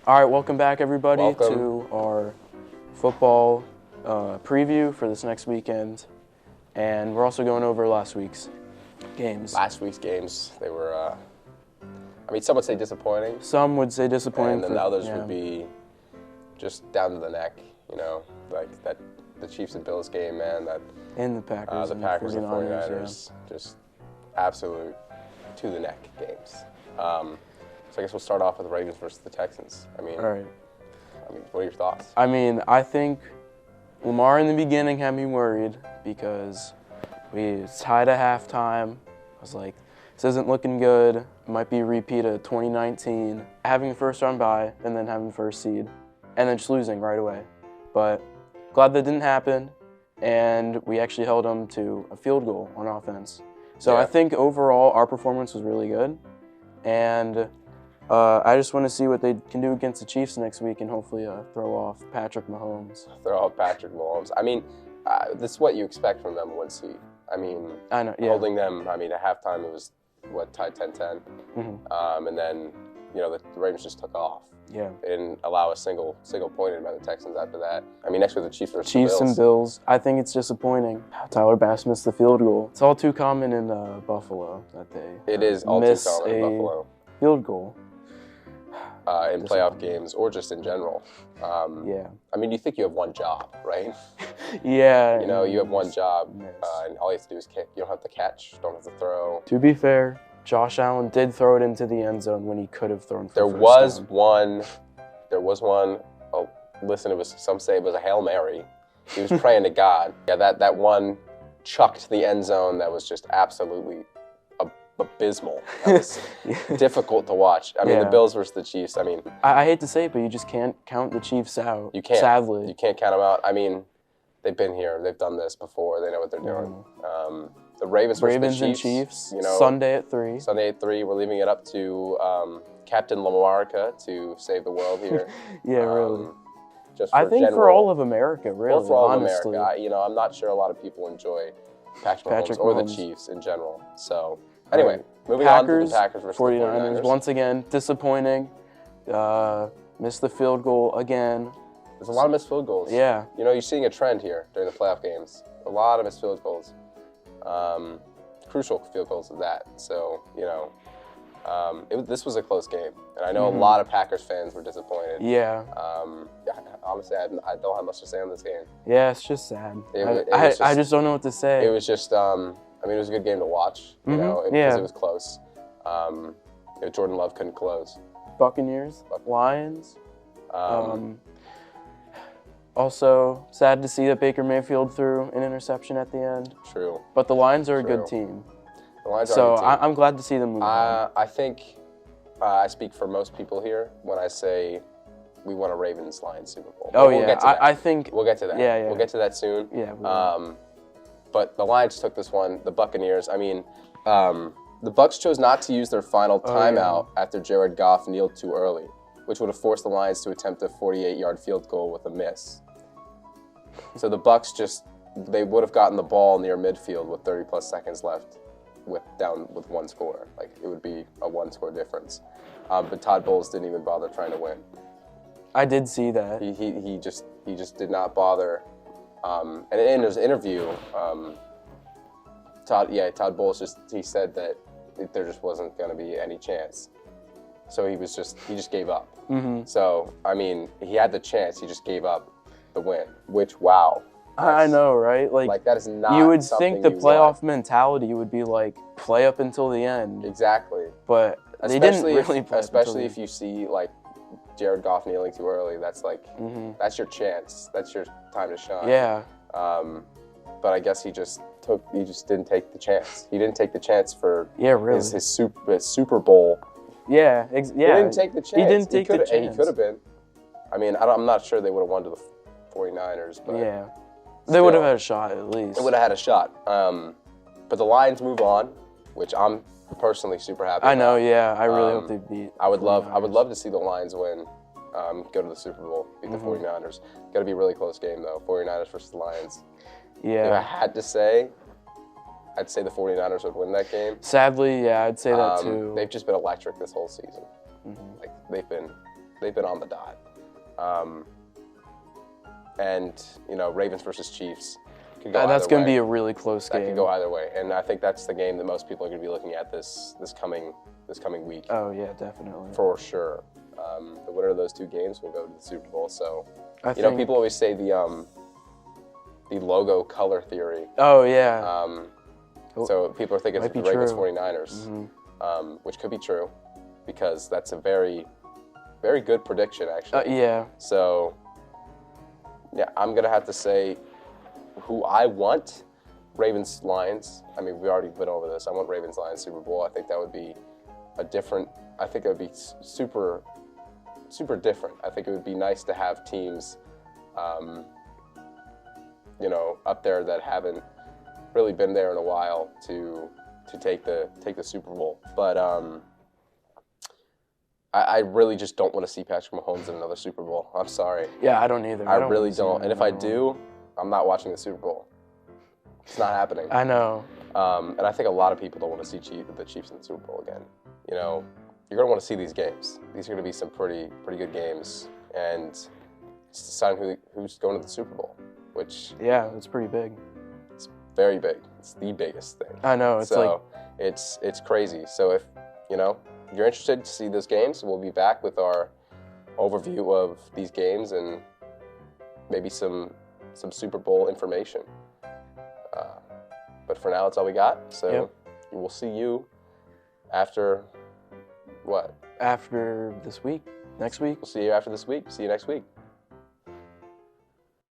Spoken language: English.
All right, welcome back, everybody, Welcome. to our football preview for this next weekend. And we're also going over last week's games. Last week's games, they were, some would say disappointing, Some would say disappointing. and then the others yeah. would be just down to the neck, like that the Chiefs and Bills game, man, that And the Packers. the and Packers and 49ers, 49ers, just absolute to the neck games. So I guess we'll start off with the Ravens versus the Texans. All right. What are your thoughts? I think Lamar in the beginning had me worried because we tied at halftime. I was like, this isn't looking good. It might be a repeat of 2019. Having a first round bye and then having the first seed and then just losing right away. But glad that didn't happen, and we actually held them to a field goal on offense. So Yeah. I think overall our performance was really good, and I just want to see what they can do against the Chiefs next week and hopefully throw off Patrick Mahomes. They're all Patrick Mahomes. This is what you expect from them one seed. I know, yeah. Holding them, at halftime it was, tied 10-10. Mm-hmm. And then, the Ravens just took off. Yeah. They didn't allow a single point in by the Texans after that. Next week the Chiefs versus Chiefs the Bills. and Bills. I think it's disappointing. Tyler Bass missed the field goal. It's all too common in Buffalo that they It is all too miss common in a Buffalo. field goal. In playoff games or just in general. Yeah. You think you have one job, right? Yeah. You have one job, Miss. and all you have to do is kick. You don't have to catch, don't have to throw. To be fair, Josh Allen did throw it into the end zone when he could have thrown for There first was down. one. Oh, listen, some say it was a Hail Mary. He was praying to God. Yeah, that one chucked the end zone. That was just absolutely abysmal. That was difficult to watch. The Yeah. Bills versus the Chiefs. I hate to say it, but you just can't count the Chiefs out. You can't. Sadly. You can't count them out. They've been here. They've done this before. They know what they're doing. The Ravens versus Ravens the and Chiefs. Chiefs. Sunday at 3. Sunday at 3. We're leaving it up to Captain Lamarca to save the world here. Yeah, really. Just I think for all of America, really, or for all honestly. of America. I'm not sure a lot of people enjoy Patrick Mahomes or the Chiefs in general. So, anyway, moving on to the Packers versus 49ers. 49ers. Once again, disappointing. Missed the field goal again. There's a lot of missed field goals. Yeah. You're seeing a trend here during the playoff games. A lot of missed field goals. Crucial field goals at that. So, this was a close game. And I know a lot of Packers fans were disappointed. Yeah. Honestly, I don't have much to say on this game. Yeah, it's just sad. I just don't know what to say. It was just, it was a good game to watch, because it was close. Jordan Love couldn't close. Buccaneers, Lions. Also, sad to see that Baker Mayfield threw an interception at the end. True. But the Lions are a good team. The Lions are so a good team. I'm glad to see them move on. I think I speak for most people here when I say we want a Ravens-Lions Super Bowl. Oh, we'll yeah. Get to that. I think... We'll get to that. Yeah. We'll get to that soon. Yeah, we will. But the Lions took this one. The Buccaneers, the Bucs chose not to use their final timeout after Jared Goff kneeled too early, which would have forced the Lions to attempt a 48-yard field goal with a miss. So the Bucs they would have gotten the ball near midfield with 30-plus seconds left down with one score. It would be a one-score difference. But Todd Bowles didn't even bother trying to win. I did see that. He just did not bother. And in his interview, Todd Bowles he said that there just wasn't going to be any chance. So he just gave up. Mm-hmm. So he had the chance. He just gave up the win. Which wow. I know, right? That is not. You would think the playoff want. mentality would be play up until the end. Exactly. But they didn't really play. Especially if you see Jared Goff kneeling too early. That's that's your chance. That's your time to shine. Yeah. But I guess he just didn't take the chance. He didn't take the chance for his Super Bowl. Yeah. He didn't take the chance. He didn't take the chance. He could have been. I'm not sure they would have won to the 49ers, but yeah. They would have had a shot at least. They would have had a shot. But the Lions move on, which I'm personally super happy I know, about. yeah. I really hope they beat. I would love to see the Lions win, go to the Super Bowl, beat the 49ers. Got to be a really close game though. 49ers versus the Lions. Yeah. If I had to say, I'd say the 49ers would win that game. Sadly, yeah, I'd say that too. They've just been electric this whole season. They've been they've been on the dot. And Ravens versus Chiefs could go That's either going to way. be a really close That game. could go either way, and I think that's the game that most people are going to be looking at this coming week. Oh yeah, definitely. For sure. The winner of those two games will go to the Super Bowl. So, I think. people always say the logo color theory. Oh yeah. So people are thinking it's Might be the Ravens true. 49ers, which could be true because that's a very, very good prediction, actually. Yeah. So, yeah, I'm going to have to say who I want. Ravens Lions. I mean, we already went over this. I want Ravens Lions Super Bowl. I think that would be I think it would be super, super different. I think it would be nice to have teams, up there that haven't really been there in a while to take the Super Bowl. But I really just don't want to see Patrick Mahomes in another Super Bowl. I'm sorry. Yeah, I don't either. I don't really wanna see don't. him And if I anymore. do, I'm not watching the Super Bowl. It's not happening. I know. And I think a lot of people don't want to see the Chiefs in the Super Bowl again. You're going to want to see these games. These are going to be some pretty good games. And it's deciding who's going to the Super Bowl, which Yeah, it's pretty big. is very big. It's the biggest thing. I know. It's like it's crazy. So if you're interested to see those games, we'll be back with our overview of these games and maybe some Super Bowl information. But for now, that's all we got. So Yep. we'll see you after what? after this week, next week. We'll see you after this week. See you next week.